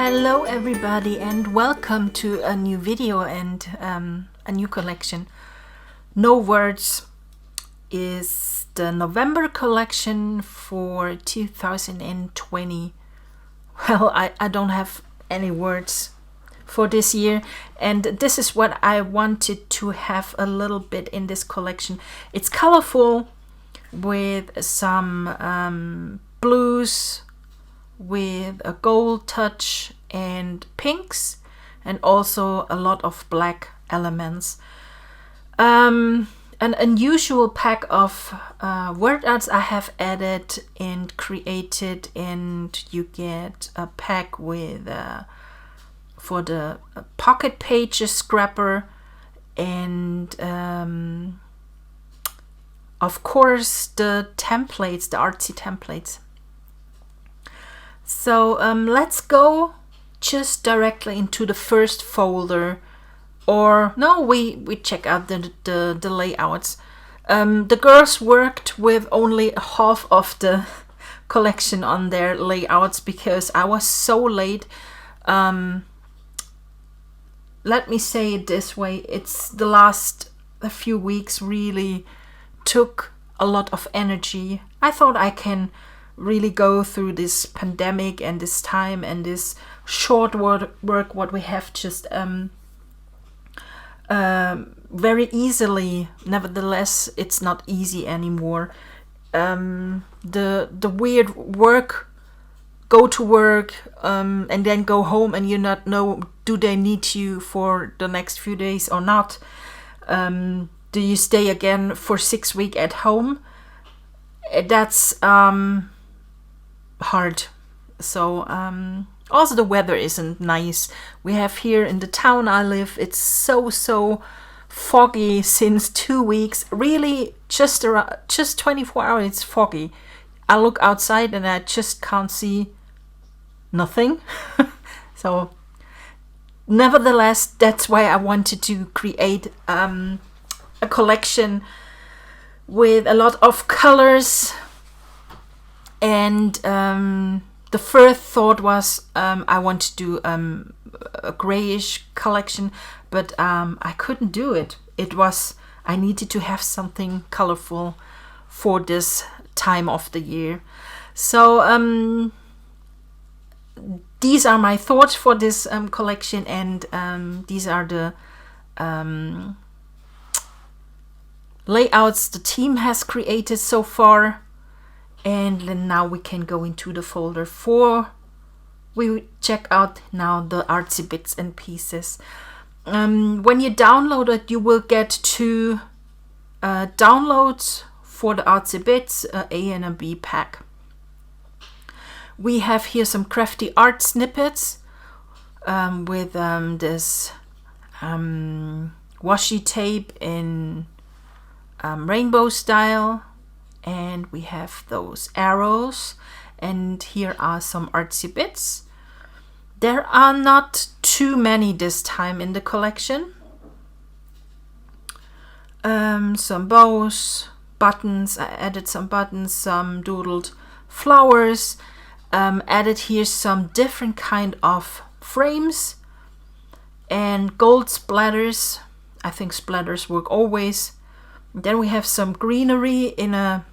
Hello everybody and welcome to a new video and a new collection. No Words is the November collection for 2020. Well, I don't have any words for this year, and this is what I wanted to have a little bit in this collection. It's colorful with some blues, with a gold touch and pinks, and also a lot of black elements. An unusual pack of word arts I have added and created, and you get a pack with for the pocket pages scrapper, and of course the templates, the artsy templates. So let's go just directly into the first folder, or no, we check out the layouts. The girls worked with only half of the collection on their layouts because I was so late. Let me say it this way, it's the last few weeks really took a lot of energy. I thought I can really go through this pandemic and this time and this short work what we have just very easily. Nevertheless, it's not easy anymore. The weird work, go to work and then go home and you not know, do they need you for the next few days or not? Do you stay again for 6 weeks at home? That's hard. So also the weather isn't nice. We have here in the town I live, it's so foggy since 2 weeks. Really, just 24 hours it's foggy. I look outside and I just can't see nothing. So nevertheless, that's why I wanted to create a collection with a lot of colors. And the first thought was I want to do a grayish collection, but I couldn't do it. I needed to have something colorful for this time of the year. So these are my thoughts for this collection, and these are the layouts the team has created so far. And then now we can go into the folder we check out now the Artsy Bits and Pieces. When you download it, you will get two downloads for the Artsy Bits, A and a B pack. We have here some crafty art snippets with this washi tape in rainbow style. And we have those arrows, and here are some Artsy Bits. There are not too many this time in the collection. Some bows, buttons, I added some buttons, some doodled flowers, added here some different kind of frames, and gold splatters. I think splatters work always. Then we have some greenery in a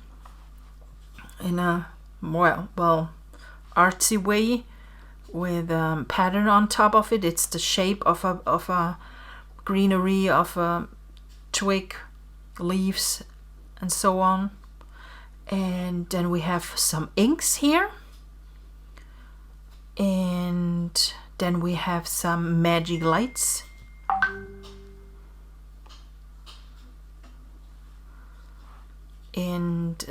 well artsy way with pattern on top of it. It's the shape of a greenery, of a twig, leaves, and so on. And then we have some inks here, and then we have some magic lights. And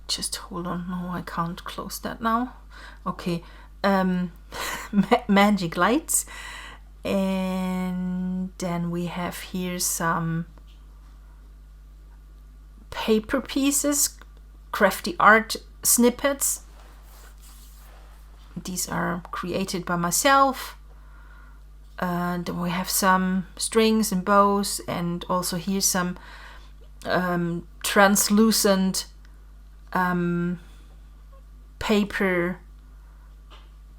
just hold on, no, I can't close that now. Okay, magic lights. And then we have here some paper pieces, crafty art snippets. These are created by myself. Then we have some strings and bows, and also here some translucent paper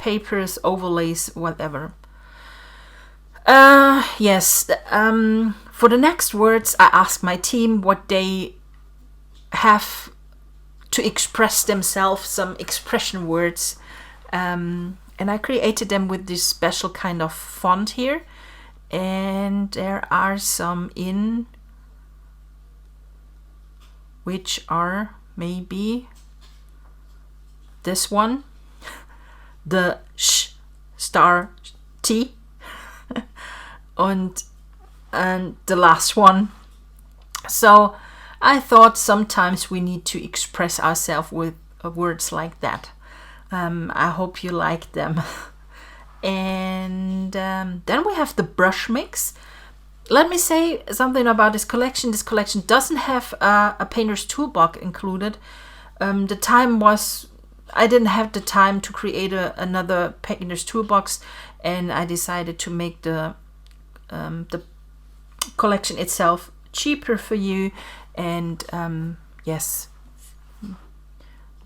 papers, overlays, whatever. Yes, for the next words, I asked my team what they have to express themselves, some expression words. And I created them with this special kind of font here. And there are some in which are maybe this one, the sh star T, and the last one. So I thought sometimes we need to express ourselves with words like that. I hope you like them. And then we have the brush mix. Let me say something about this collection. This collection doesn't have a painter's toolbox included. The time was, I didn't have the time to create another painter's toolbox, and I decided to make the collection itself cheaper for you. And yes,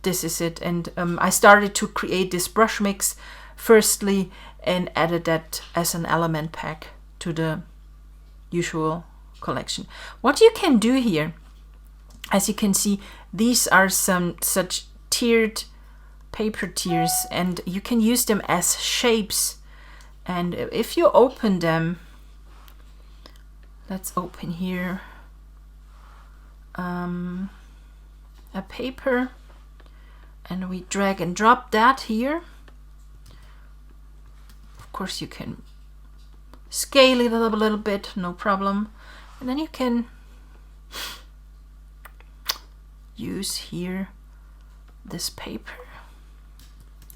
this is it. And I started to create this brush mix firstly and added that as an element pack to the usual collection. What you can do here, as you can see, these are some such tiered paper tiers, and you can use them as shapes. And if you open them, let's open here a paper, and we drag and drop that here. Of course you can scale it a little bit, no problem. And then you can use here this paper,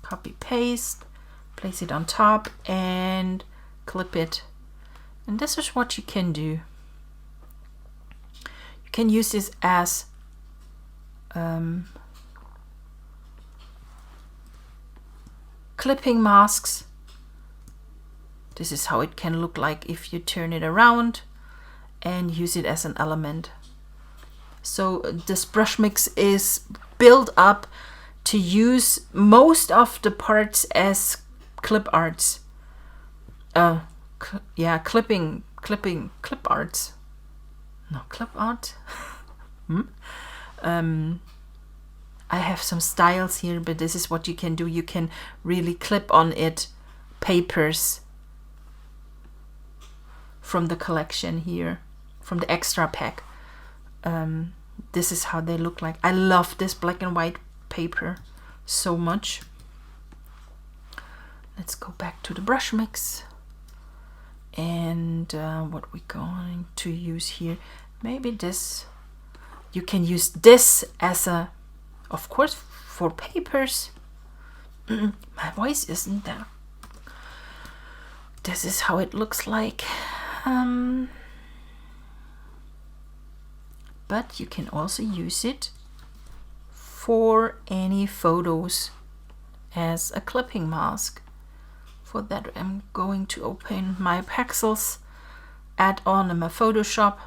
copy paste, place it on top and clip it. And this is what you can do. You can use this as clipping masks. This is how it can look like if you turn it around and use it as an element. So this brush mix is built up to use most of the parts as clip arts. Clip arts. No, clip art. I have some styles here, but this is what you can do. You can really clip on it papers from the collection here, from the extra pack. This is how they look like. I love this black and white paper so much. Let's go back to the brush mix. And what we're going to use here, maybe this. You can use this as a, of course, for papers. My voice isn't there. This is how it looks like. But you can also use it for any photos as a clipping mask. For that, I'm going to open my Pexels add-on in my Photoshop,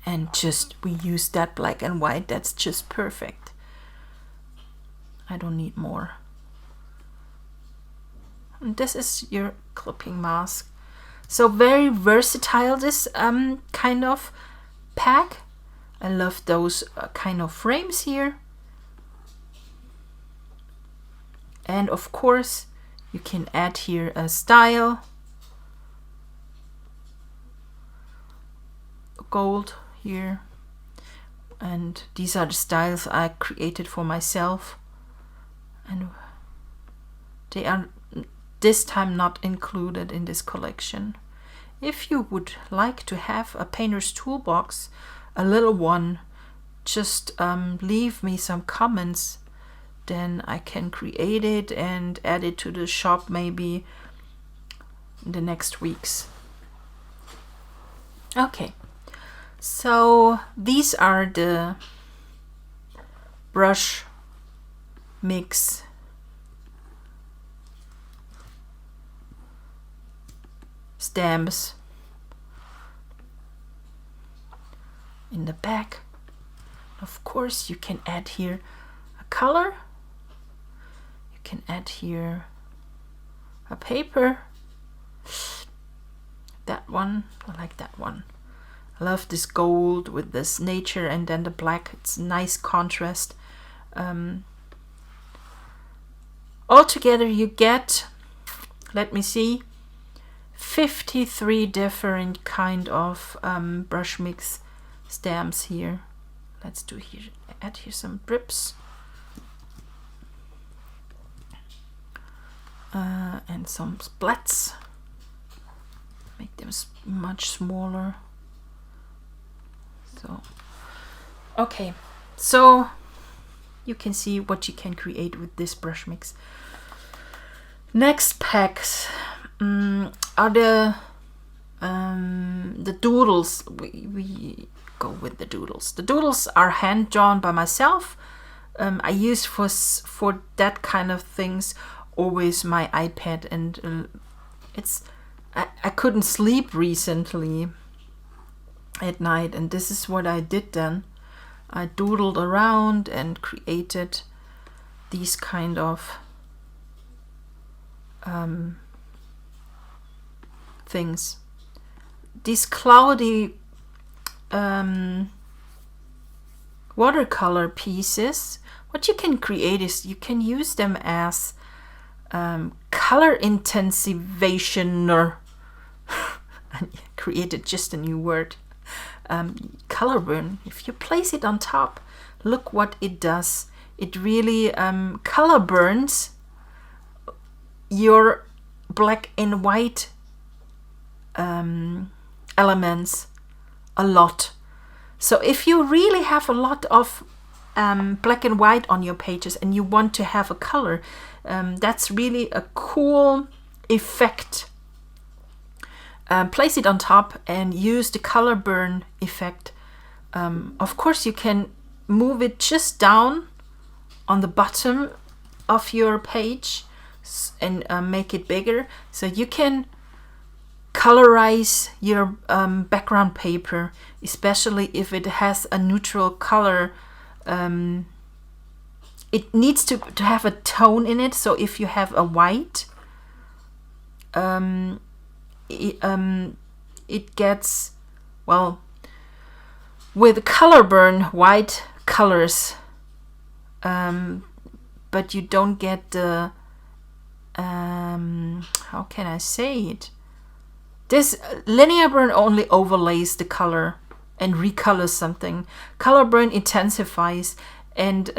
and just we use that black and white. That's just perfect. I don't need more. And this is your clipping mask. So very versatile, this kind of pack. I love those kind of frames here. And of course you can add here a style, gold here, and these are the styles I created for myself, and they are this time not included in this collection. If you would like to have a painter's toolbox, a little one, just leave me some comments, then I can create it and add it to the shop maybe in the next weeks. Okay, so these are the brush mix stamps in the back. Of course you can add here a color. You can add here a paper. That one, I like that one. I love this gold with this nature and then the black. It's a nice contrast. Altogether you get, let me see, 53 different kind of brush mix stamps here. Let's do here, add here some drips. And some splats. Make them much smaller. So, okay, so you can see what you can create with this brush mix. Next packs are the doodles. We go with the doodles. The doodles are hand drawn by myself. I use for that kind of things always my iPad, and I couldn't sleep recently at night, and this is what I did then. I doodled around and created these kind of things. These cloudy watercolor pieces, what you can create is you can use them as color intensification. I created just a new word. Color burn. If you place it on top, look what it does. It really color burns your black and white elements a lot. So if you really have a lot of black and white on your pages and you want to have a color, that's really a cool effect. Place it on top and use the color burn effect. Of course you can move it just down on the bottom of your page and make it bigger, so you can colorize your background paper, especially if it has a neutral color. It needs to have a tone in it, so if you have a white, it gets, well, with color burn white colors, but you don't get the how can I say it? This linear burn only overlays the color and recolors something. Color burn intensifies, and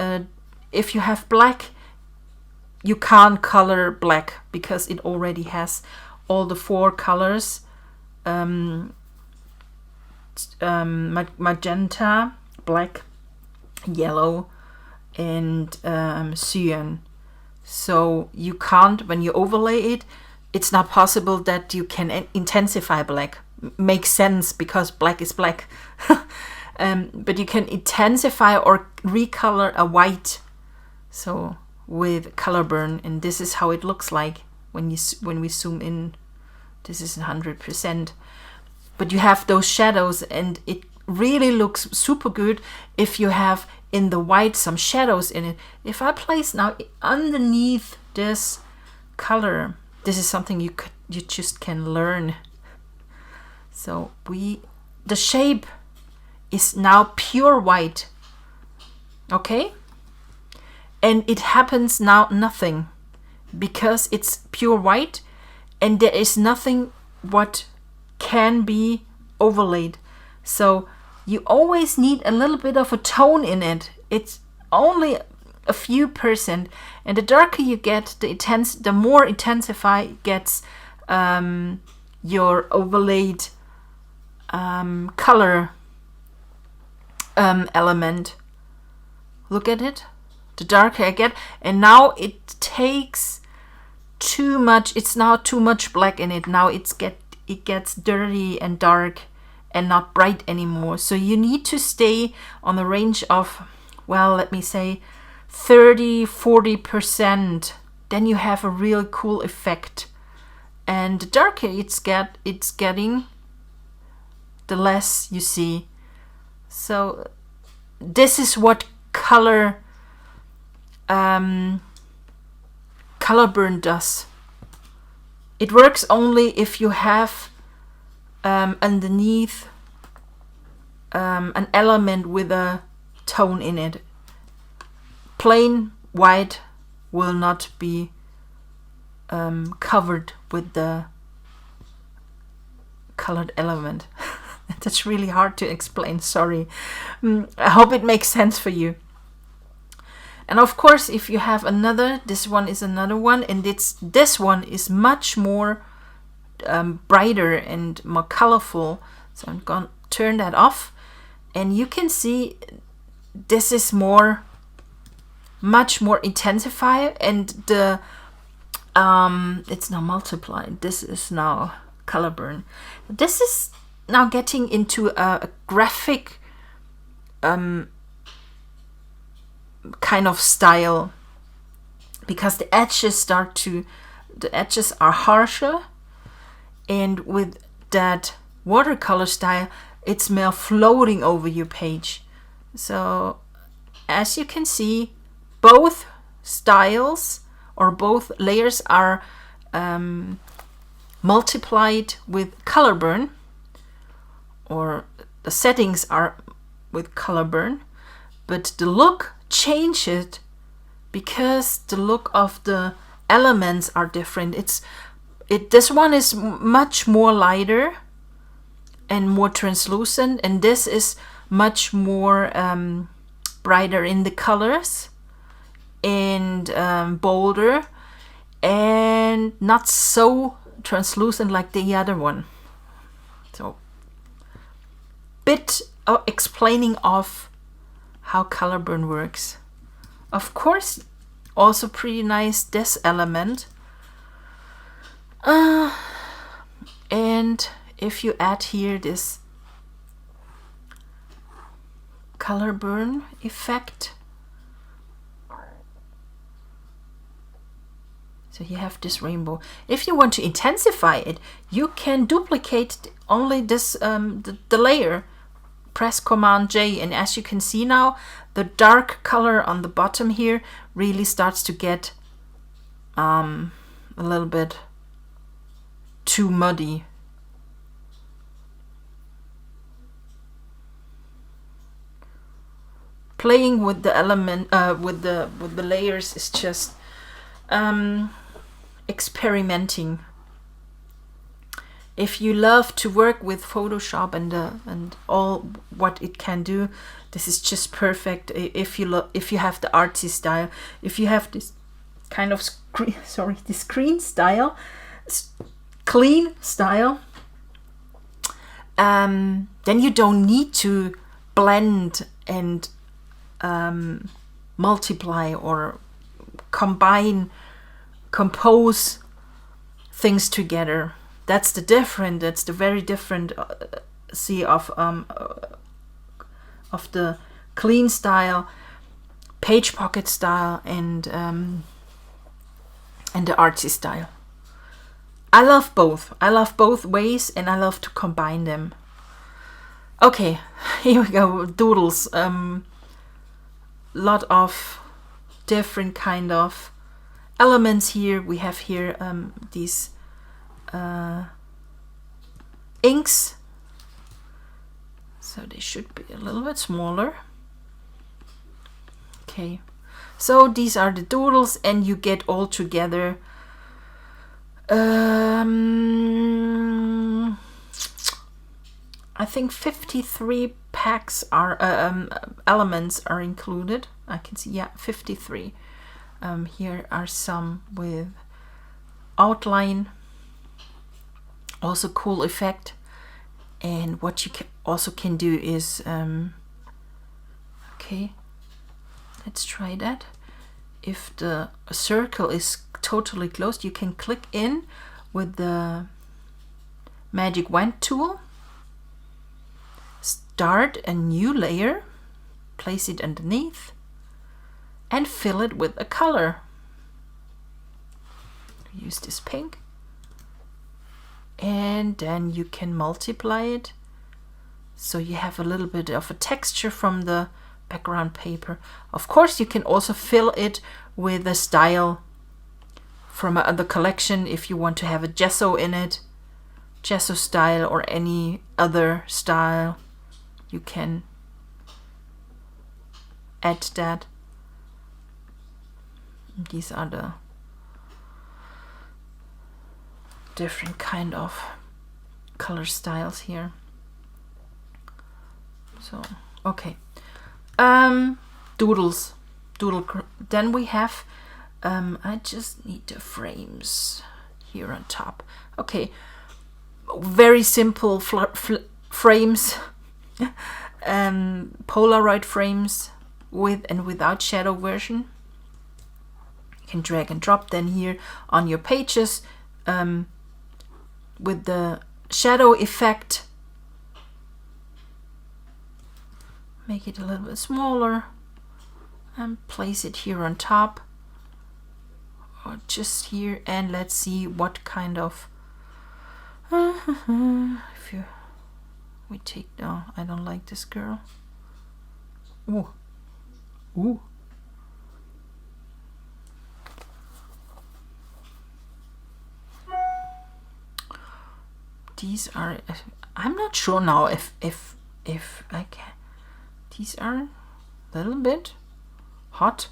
if you have black, you can't color black because it already has all the 4 colors, magenta, black, yellow, and cyan. So you can't, when you overlay it, it's not possible that you can intensify black. Makes sense because black is black. But you can intensify or recolor a white, so with color burn, and this is how it looks like when we zoom in. This is 100%, but you have those shadows, and it really looks super good if you have in the white some shadows in it. If I place now underneath this color, this is something you just can learn. So the shape is now pure white, okay, and it happens now nothing because it's pure white, and there is nothing what can be overlaid. So you always need a little bit of a tone in it. It's only a few %, and the darker you get, the more intensify gets your overlaid color element. Look at it. The darker I get, and now it takes too much. It's now too much black in it. Now it gets dirty and dark and not bright anymore. So you need to stay on the range of, well, let me say 30-40%. Then you have a real cool effect. And the darker it's getting, the less you see. So this is what color color burn does. It works only if you have underneath an element with a tone in it. Plain white will not be covered with the colored element. That's really hard to explain, sorry. I hope it makes sense for you. And of course, if you have another, this one is another one, and this one is much more brighter and more colorful. So I'm going to turn that off, and you can see this is much more intensified, and the it's now multiplied. This is now color burn. This is now getting into a graphic kind of style, because the edges are harsher, and with that watercolor style it's more floating over your page. So as you can see, both styles or both layers are multiplied with color burn, or the settings are with color burn, but the look changes because the look of the elements are different. This one is much more lighter and more translucent, and this is much more brighter in the colors and bolder, and not so translucent like the other one. So bit of explaining of how color burn works. Of course, also pretty nice this element. And if you add here this color burn effect, so you have this rainbow. If you want to intensify it, you can duplicate only this the layer. Press Command J, and as you can see now, the dark color on the bottom here really starts to get a little bit too muddy. Playing with the element with the layers is just experimenting. If you love to work with Photoshop and all what it can do, this is just perfect. If you have the artsy style, if you have this kind of this clean style, then you don't need to blend and multiply or compose things together. That's the very different of the clean style, page pocket style, and the artsy style. I love both. I love both ways, and I love to combine them. Okay, here we go. Doodles. Lot of different kind of elements here. We have here these inks, so they should be a little bit smaller. Okay, so these are the doodles, and you get all together I think 53 packs are elements are included. I can see, yeah, 53. Here are some with outline, also cool effect. And what you also can do is okay, let's try that. If the circle is totally closed, you can click in with the magic wand tool, start a new layer, place it underneath, and fill it with a color. Use this pink, and then you can multiply it so you have a little bit of a texture from the background paper. Of course, you can also fill it with a style from another collection. If you want to have a gesso in it, gesso style or any other style, you can add that. These are the different kind of color styles here. So okay, doodles, then we have I just need the frames here on top. Okay, very simple frames, Polaroid frames with and without shadow version. You can drag and drop then here on your pages with the shadow effect. Make it a little bit smaller and place it here on top or just here, and let's see what kind of if you we take, no, I don't like this girl. Ooh. Ooh. These are, I'm not sure now if I can. These are a little bit hot.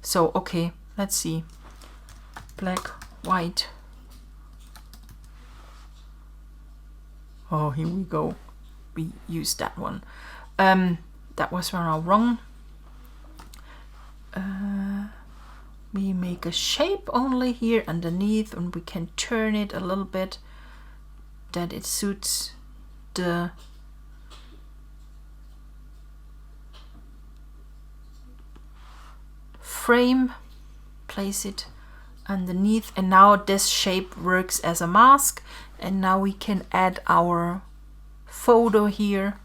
So okay, let's see. Black, white. Oh, here we go. We used that one. That was wrong. We make a shape only here underneath, and we can turn it a little bit that it suits the frame. Place it underneath, and now this shape works as a mask. And now we can add our photo here,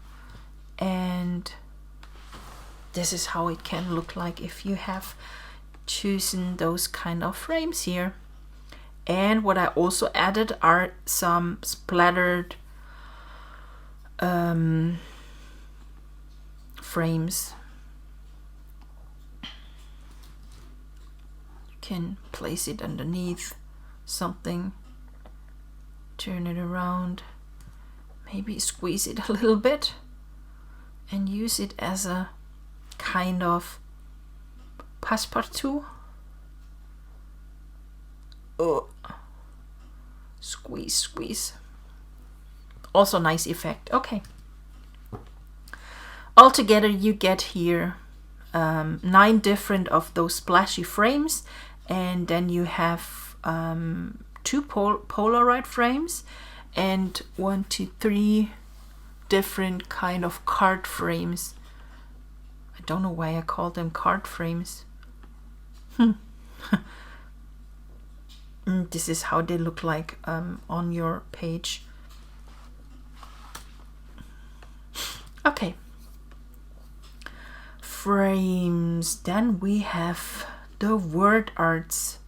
and this is how it can look like if you have chosen those kind of frames here. And what I also added are some splattered frames. You can place it underneath something, turn it around, maybe squeeze it a little bit and use it as a kind of passepartout. Oh, squeeze, squeeze. Also nice effect. Okay. Altogether you get here 9 different of those splashy frames, and then you have 2 Polaroid frames and 1, 2, 3 different kind of card frames. I don't know why I call them card frames. This is how they look like on your page. Okay. Frames. Then we have the word arts.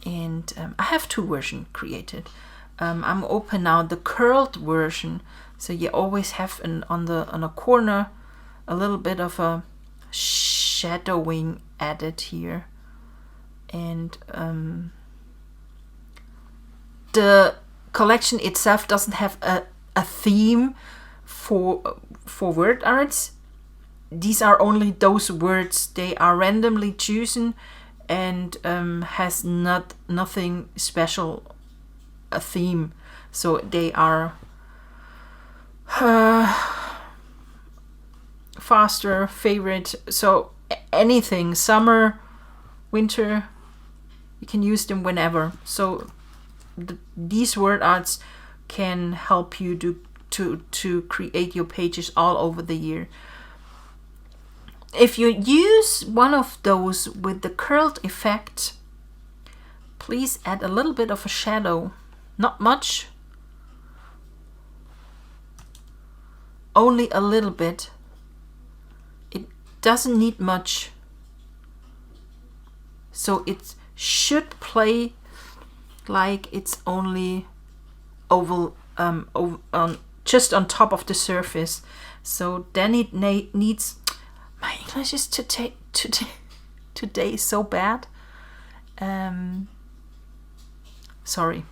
And I have 2 versions created. I'm open now the curled version, so you always have on a corner a little bit of a shadowing added here. And the collection itself doesn't have a theme for word arts. These are only those words. They are randomly chosen and has nothing special a theme. So they are faster, favorite, so anything, summer, winter, you can use them whenever. So these word arts can help you to create your pages all over the year. If you use one of those with the curled effect, please add a little bit of a shadow. Not much, only a little bit. It doesn't need much, so it should play like it's only oval, just on top of the surface. So then it needs. My English is today so bad. Sorry.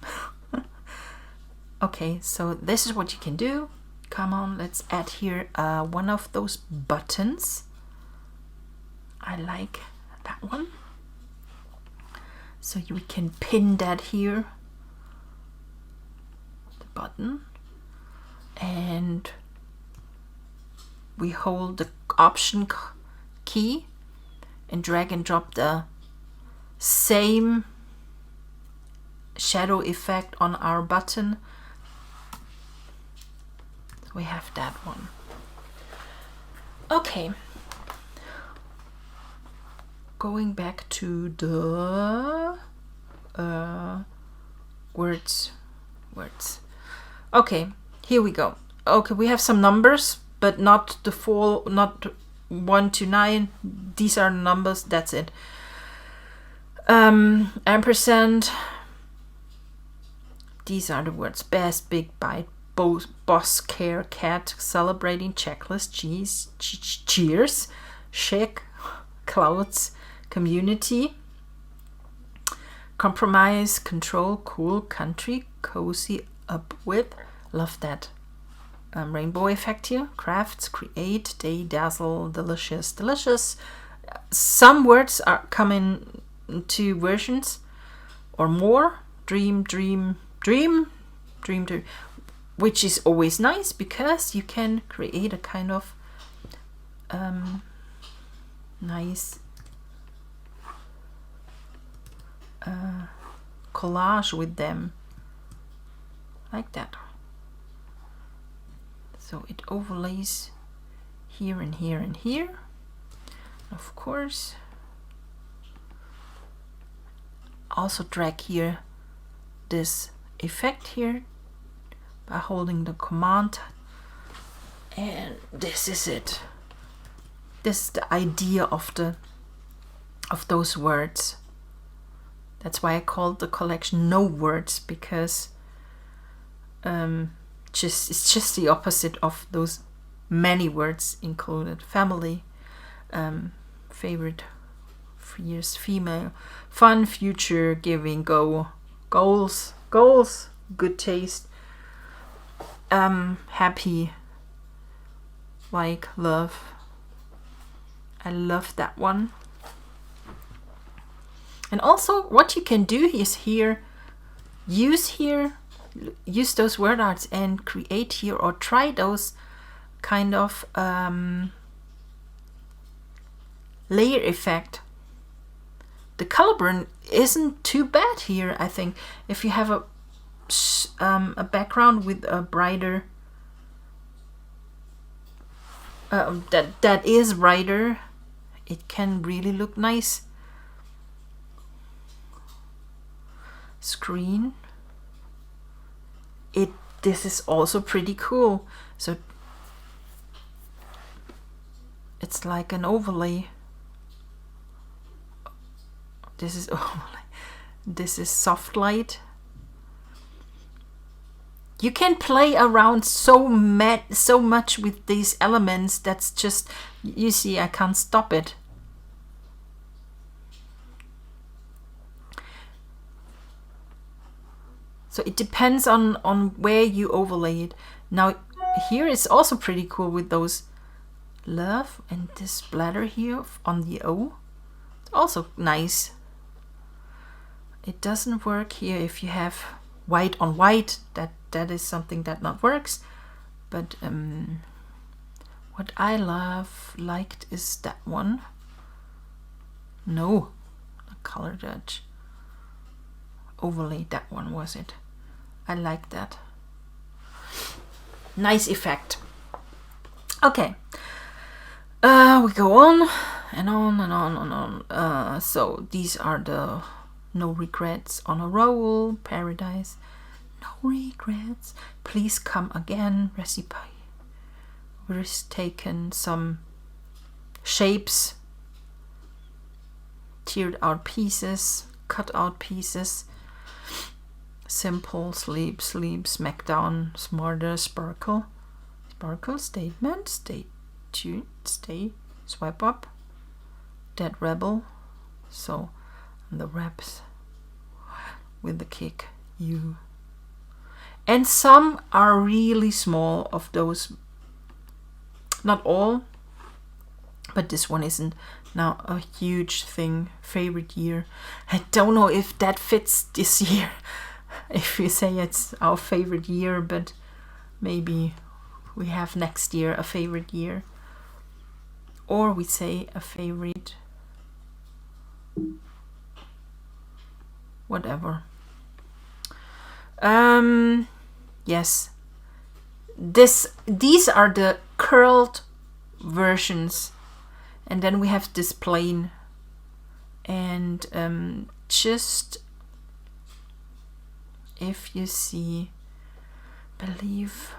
Okay, so this is what you can do. Come on, let's add here one of those buttons. I like that one. So we can pin that here, the button, and we hold the Option key and drag and drop the same shadow effect on our button. So we have that one. Okay. Going back to the words. Okay, here we go. Okay, we have some numbers, but not the full, not 1 to 9. These are numbers, that's it. Ampersand. These are the words: best, big bite, boss, care, cat, celebrating, checklist, cheers, chic, clouds, community, compromise, control, cool, country, cozy, up with. Love that rainbow effect here. Crafts, create, day, dazzle, delicious. Some words are coming in 2 versions or more. Dream, which is always nice because you can create a kind of nice collage with them, like that. So it overlays here and here and here. Of course, also drag here this effect here by holding the command, and this is it. This is the idea of those words. That's why I called the collection No Words, because it's just the opposite of those many words included. Family, favorite, fierce, female, fun, future, giving, go, goals, good taste, happy, like, love. I love that one. And also what you can do is here, use those word arts and create here, or try those kind of layer effect. The color burn isn't too bad here, I think. If you have a background with a brighter that is brighter, it can really look nice. Screen. This is also pretty cool. So it's like an overlay. This is overlay. This is soft light. You can play around so much with these elements. That's just, you see, I can't stop it. So it depends on where you overlay it. Now here it's also pretty cool with those love and this splatter here on the O. It's also nice. It doesn't work here if you have white on white. That is something that not works. But what I liked is that one. No, the color judge. Overlay, that one was it. I like that. Nice effect. Okay. We go on and on and on and on. So these are the no regrets on a roll, paradise, no regrets, please come again, recipe, risk taken, some shapes, tiered out pieces, cut out pieces, simple, sleep, smackdown, smarter, sparkle, statement, stay tuned, stay, swipe up, dead rebel. So the reps with the kick, U. And some are really small of those. Not all, but this one isn't now a huge thing. Favorite year. I don't know if that fits this year. If we say it's our favorite year, but maybe we have next year a favorite year. Or we say a favorite whatever. Yes. These are the curled versions, and then we have this plain, and just if you see, believe,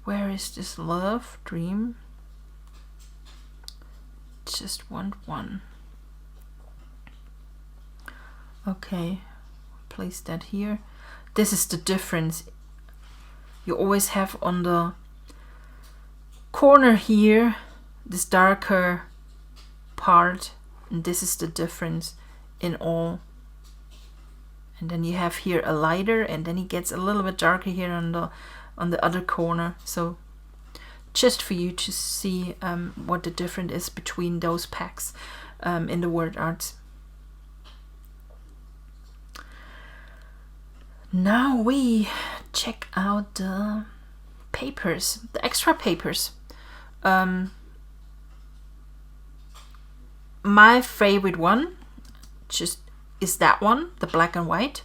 where is this love dream? Just want one. Okay, place that here. This is the difference. You always have on the corner here this darker part, and this is the difference in all. And then you have here a lighter, and then it gets a little bit darker here on the other corner. So just for you to see what the difference is between those packs in the word arts. Now we check out the papers, the extra papers. My favorite one just is that one, the black and white,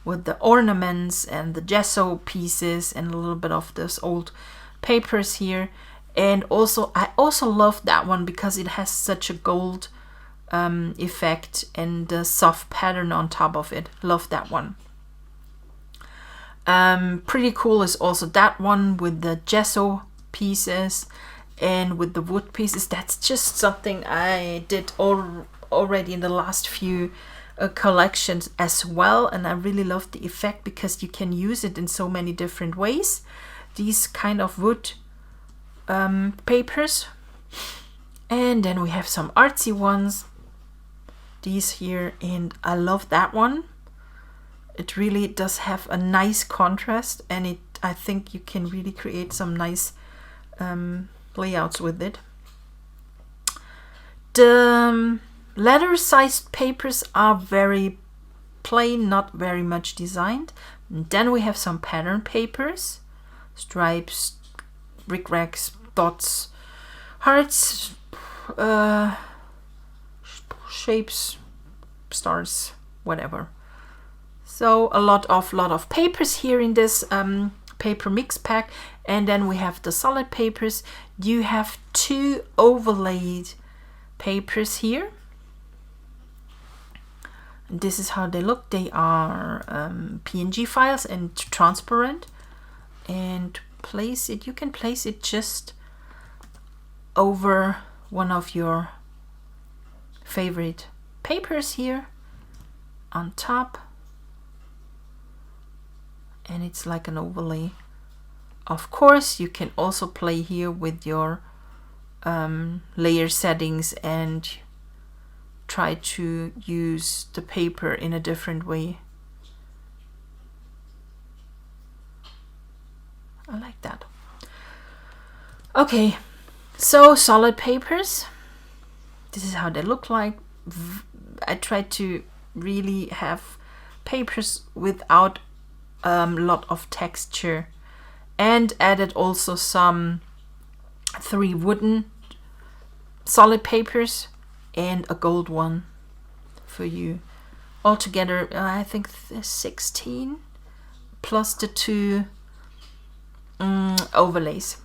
with the ornaments and the gesso pieces and a little bit of those old papers here. And also I also love that one because it has such a gold effect and the soft pattern on top of it. Love that one. Pretty cool is also that one with the gesso pieces and with the wood pieces. That's just something I did already in the last few collections as well, and I really love the effect because you can use it in so many different ways. These kind of wood papers. And then we have some artsy ones, these here, and I love that one. It really does have a nice contrast, and I think you can really create some nice layouts with it. The letter-sized papers are very plain, not very much designed. And then we have some pattern papers, stripes, rickrags, dots, hearts, shapes, stars, whatever. So a lot of papers here in this paper mix pack. And then we have the solid papers. You have two overlaid papers here. And this is how they look. They are PNG files and transparent. And place it, you can place it just over one of your favorite papers here on top. And it's like an overlay. Of course, you can also play here with your layer settings and try to use the paper in a different way. I like that. Okay, so solid papers. This is how they look like. I tried to really have papers without a lot of texture, and added also some 3 wooden solid papers and a gold one for you. Altogether, I think 16 plus the 2 overlays.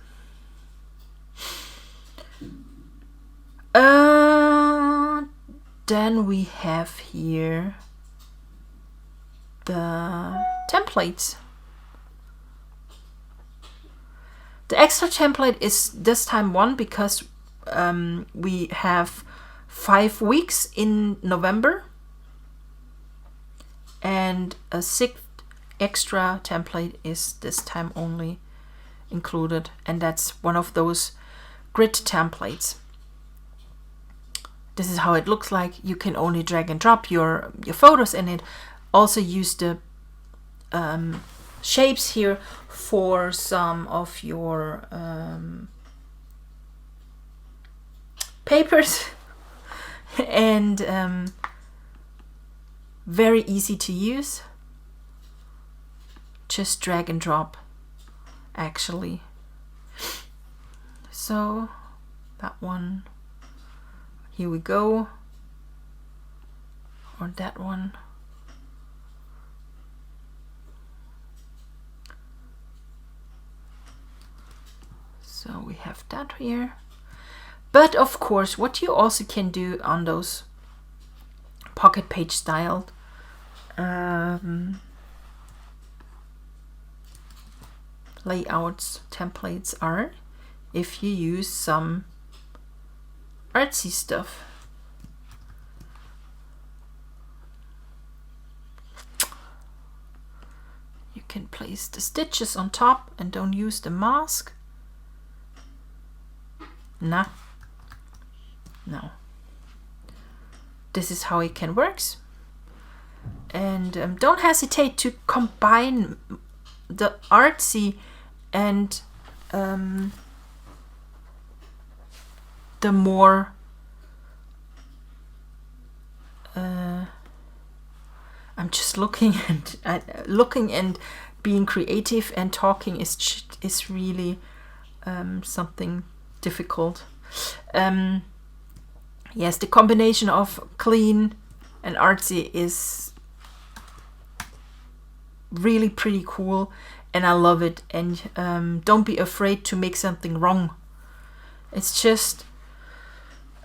Then we have here the templates. The extra template is this time 1 because we have 5 weeks in November, and a 6th extra template is this time only included, and that's one of those grid templates. This is how it looks like. You can only drag and drop your photos in it. also use the shapes here for some of your papers and very easy to use. Just drag and drop actually. So that one, here we go, or that one. So we have that here. But of course, what you also can do on those pocket page styled layouts, templates are if you use some artsy stuff. You can place the stitches on top and don't use the mask. Nah. No. This is how it can work. And don't hesitate to combine the artsy and the more I'm just looking and being creative, and talking is really something difficult. Yes, the combination of clean and artsy is really pretty cool, and I love it. And don't be afraid to make something wrong. It's just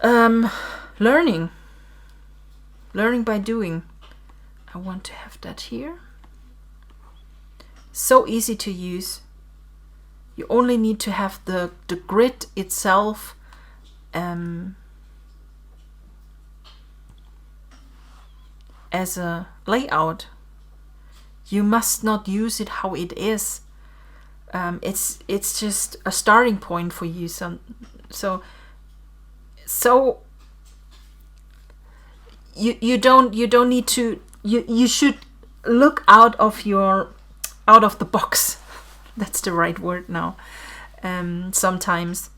learning by doing. I want to have that here. So easy to use. You only need to have the grid itself as a layout. You must not use it how it is. It's just a starting point for you. So you don't need to. You should look out of the box. That's the right word now. Sometimes.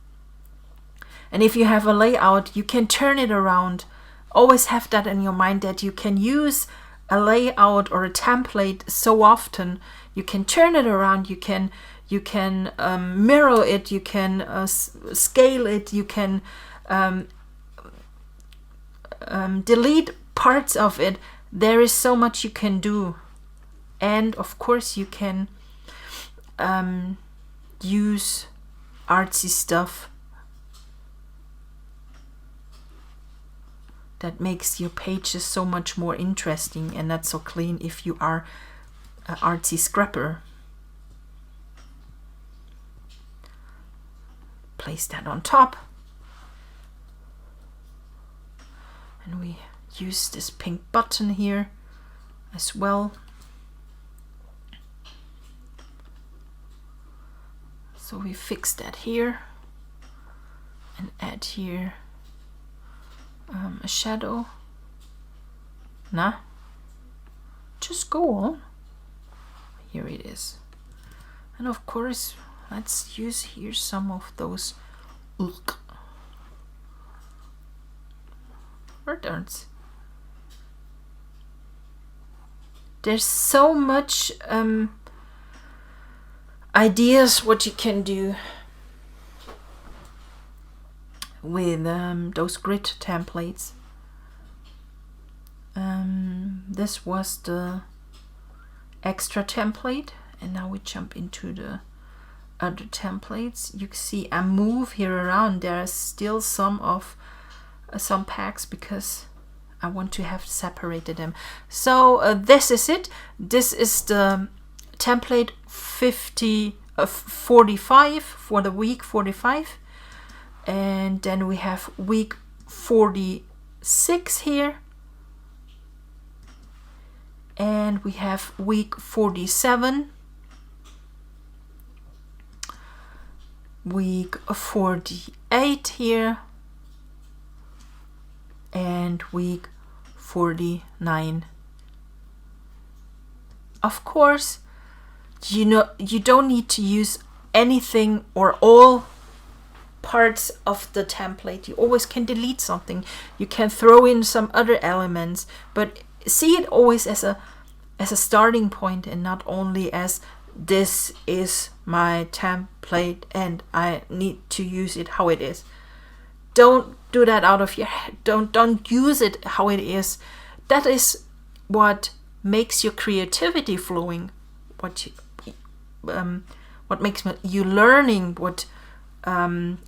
And if you have a layout, you can turn it around. Always have that in your mind, that you can use a layout or a template so often. You can turn it around. You can mirror it. You can scale it. You can delete parts of it. There is so much you can do. And of course you can use artsy stuff that makes your pages so much more interesting and not so clean if you are an artsy scrapper. Place that on top. And we use this pink button here as well. So we fix that here and add here a shadow. Nah, just go on. Here it is. And of course, let's use here some of those words. There's so much ideas what you can do with those grid templates. This was the extra template, and now we jump into the other templates. You can see I move here around. There are still some packs because I want to have separated them. So this is it. This is the template 45 for the week 45, and then we have week 46 here, and we have week 47, week 48 here, and week 49 of course, you know, you don't need to use anything or all parts of the template. You always can delete something. You can throw in some other elements, but see it always as a starting point, and not only as this is my template and I need to use it how it is. Don't do that out of your head. Don't use it how it is. That is what makes your creativity flowing. What makes you learning. What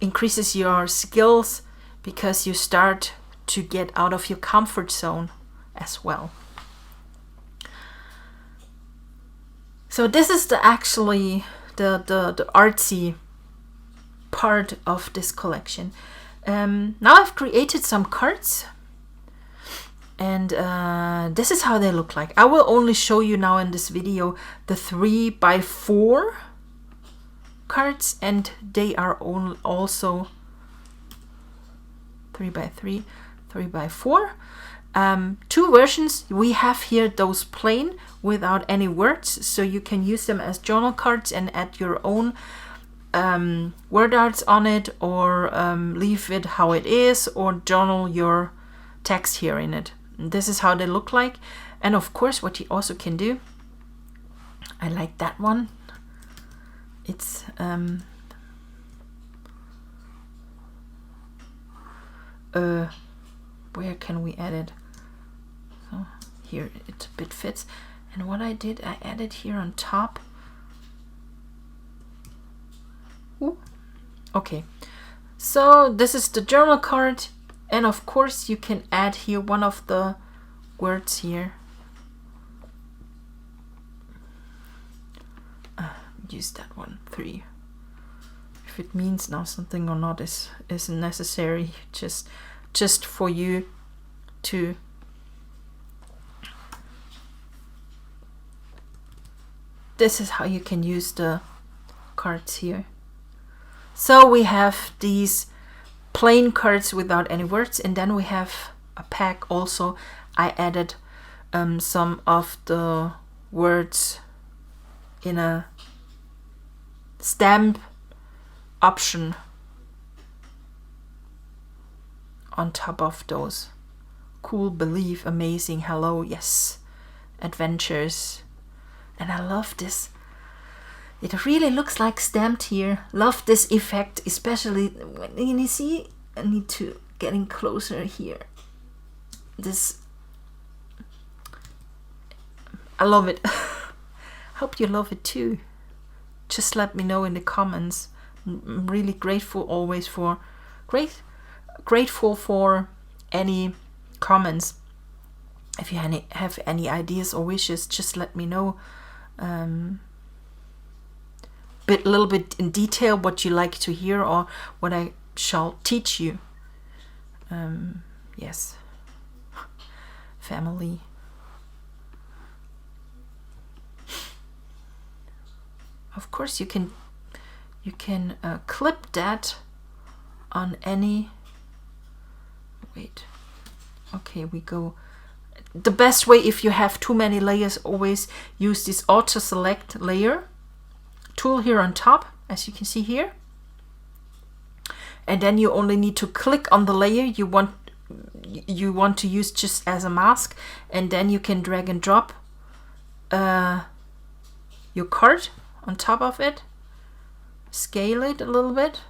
increases your skills, because you start to get out of your comfort zone as well. So this is actually the artsy part of this collection. Now I've created some cards, and this is how they look like. I will only show you now in this video the 3x4 cards, and they are also 3x3, 3x4. Two versions. We have here those plain without any words, so you can use them as journal cards and add your own word arts on it, or leave it how it is, or journal your text here in it. And this is how they look like. And of course, what you also can do, I like that one. It's where can we add it? So here it a bit fits. And what I did, I added here on top. Ooh. Okay, so this is the journal card, and of course you can add here one of the words here. Use that one, 3. If it means now something or not isn't necessary, just for you to this is how you can use the cards here. So we have these plain cards without any words, and then we have a pack also. I added some of the words in a stamp option on top of those. Cool, believe, amazing, hello, yes, adventures. And I love this. It really looks like stamped here. Love this effect, especially when you see, I need to getting closer here. This, I love it. Hope you love it too. Just let me know in the comments. I'm really grateful always for grateful for any comments. If you have any ideas or wishes, just let me know. Little bit in detail what you like to hear, or what I shall teach you. Yes, family. Of course, you can clip that on any. Wait. Okay, we go. The best way, if you have too many layers, always use this auto select layer tool here on top, as you can see here, and then you only need to click on the layer you want to use just as a mask, and then you can drag and drop your card on top of it, scale it a little bit,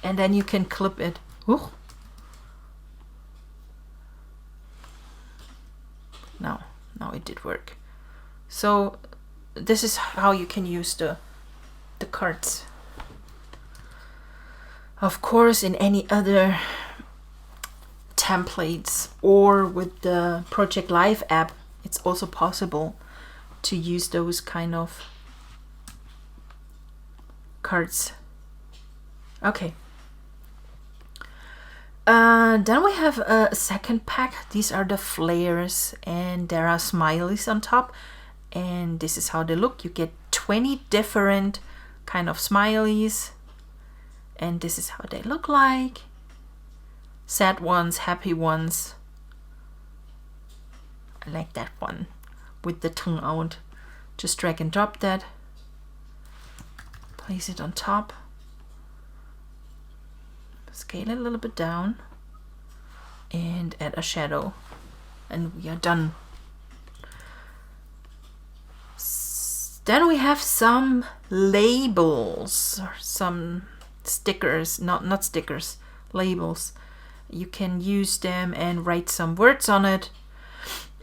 and then you can clip it. Ooh. Now it did work. So this is how you can use the cards. Of course, in any other templates or with the projectlife app, it's also possible to use those kind of cards. Okay. Then we have a second pack. These are the flares, and there are smileys on top, and this is how they look. You get 20 different kind of smileys, and this is how they look like. Sad ones, happy ones. I like that one with the tongue out. Just drag and drop that, place it on top, scale it a little bit down, and add a shadow, and we are done. Then we have some labels, or some stickers, not stickers, labels. You can use them and write some words on it,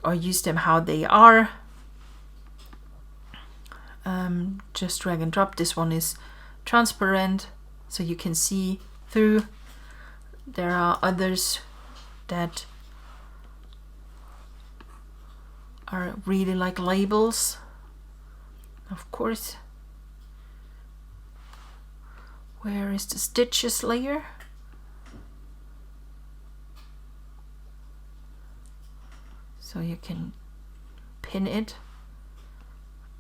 or use them how they are. Just drag and drop. This one is transparent, so you can see through. There are others that are really like labels. Of course, where is the stitches layer? So you can pin it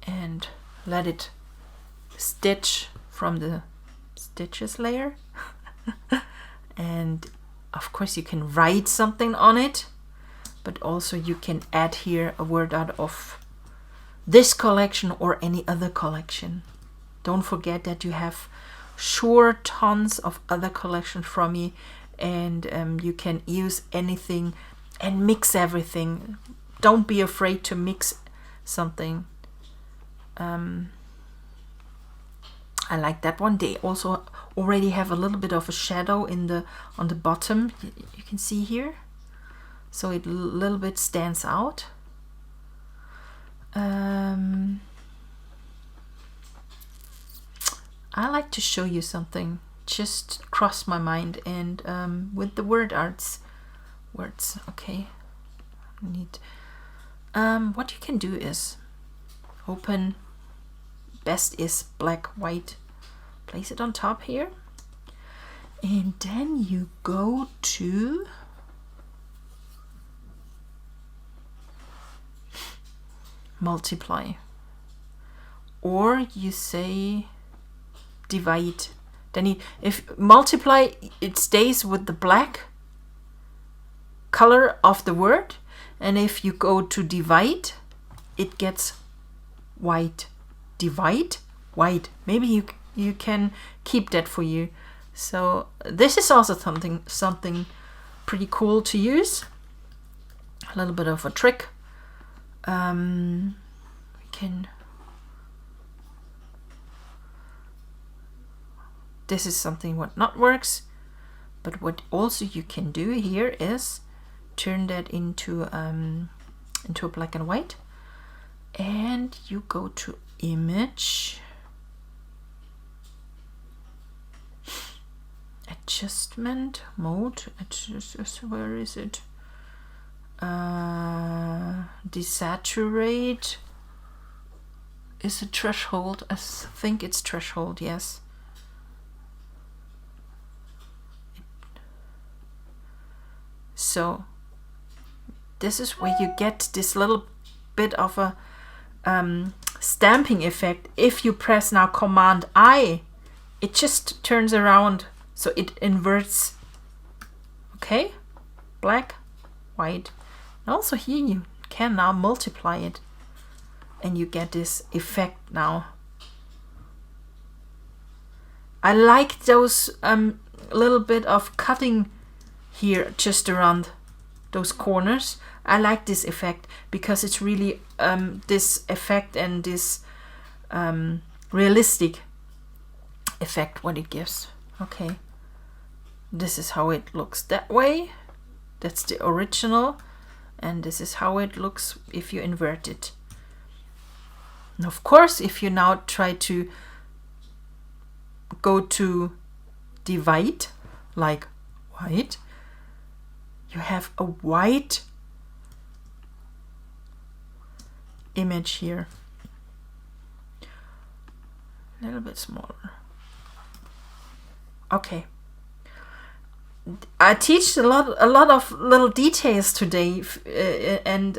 and let it stitch from the stitches layer. And of course you can write something on it, but also you can add here a word out of this collection or any other collection. Don't forget that you have sure tons of other collections from me, and you can use anything and mix everything. Don't be afraid to mix something. I like that one. They also already have a little bit of a shadow in the on the bottom. You can see here, so it a little bit stands out. I like to show you something just crossed my mind, and with the words. Okay, need. What you can do is open. Best is black, white. Place it on top here, and then you go to multiply, or you say divide. Then if multiply, it stays with the black color of the word, and if you go to divide, it gets white. Divide, white. Maybe you can keep that for you. So this is also something pretty cool to use. A little bit of a trick. We can. This is something what not works, but what also you can do here is turn that into a black and white, and you go to image, adjustment mode, where is it? Desaturate. Is it threshold? I think it's threshold, yes. So this is where you get this little bit of a stamping effect. If you press now Command I, it just turns around, so it inverts. Okay, black, white. And also here you can now multiply it, and you get this effect now. I like those little bit of cutting here just around those corners. I like this effect because it's really this effect and this realistic effect what it gives. Okay, this is how it looks that way. That's the original, and this is how it looks if you invert it. And of course, if you now try to go to divide, like white, you have a white image here, a little bit smaller. Okay, I teach a lot of little details today, and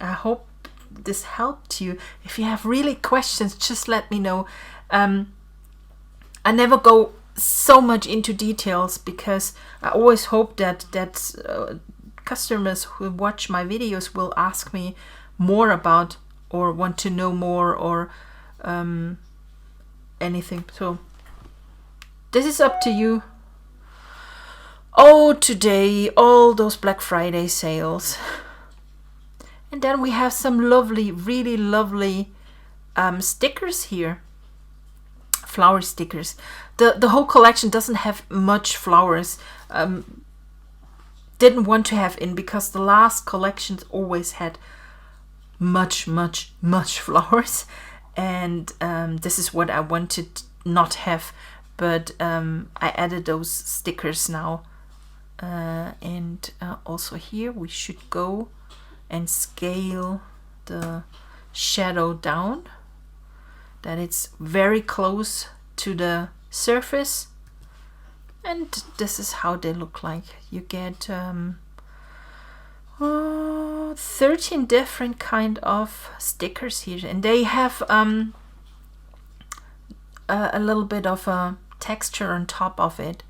I hope this helped you. If you have really questions, just let me know. I never go so much into details because I always hope that customers who watch my videos will ask me more about or want to know more, or anything. So this is up to you. Oh, today all those Black Friday sales. And then we have some lovely, really lovely stickers here. Flower stickers. The whole collection doesn't have much flowers. Didn't want to have in, because the last collections always had much flowers, and this is what I wanted not have, but I added those stickers now, and also here we should go and scale the shadow down, that it's very close to the surface. And this is how they look like. You get 13 different kind of stickers here, and they have a little bit of a texture on top of it,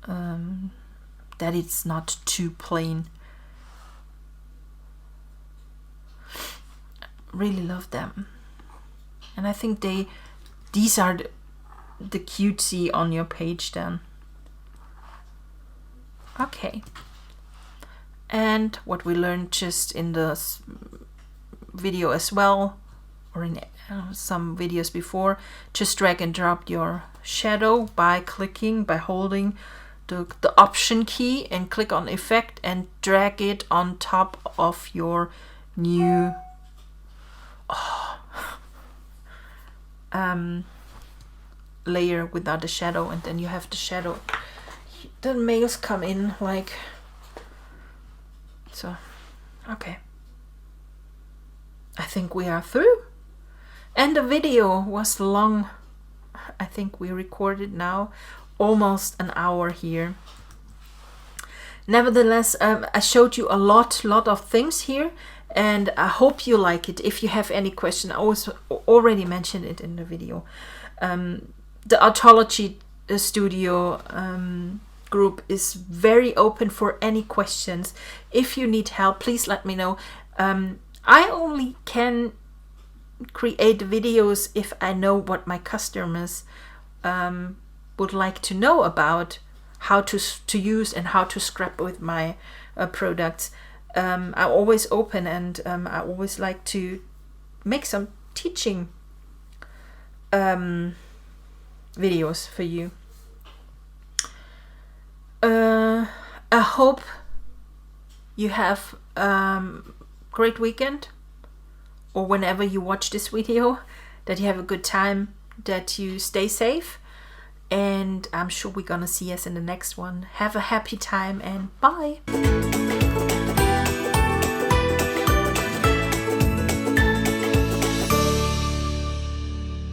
that it's not too plain. Really love them, and I think these are the cutesy on your page then. Okay, and what we learned just in the video as well, or in some videos before, just drag and drop your shadow by holding the option key and click on effect and drag it on top of your new layer without the shadow, and then you have the shadow. The mails come in like so. Okay, I think we are through, and the video was long. I think we recorded now almost an hour here. Nevertheless, I showed you a lot of things here, and I hope you like it. If you have any question, I already mentioned it in the video. The Artology Studio group is very open for any questions. If you need help, please let me know. I only can create videos if I know what my customers would like to know about, how to use and how to scrap with my products. I'm always open, and I always like to make some teaching videos for you. I hope you have great weekend, or whenever you watch this video, that you have a good time, that you stay safe, and I'm sure we're gonna see us in the next one. Have a happy time, and bye.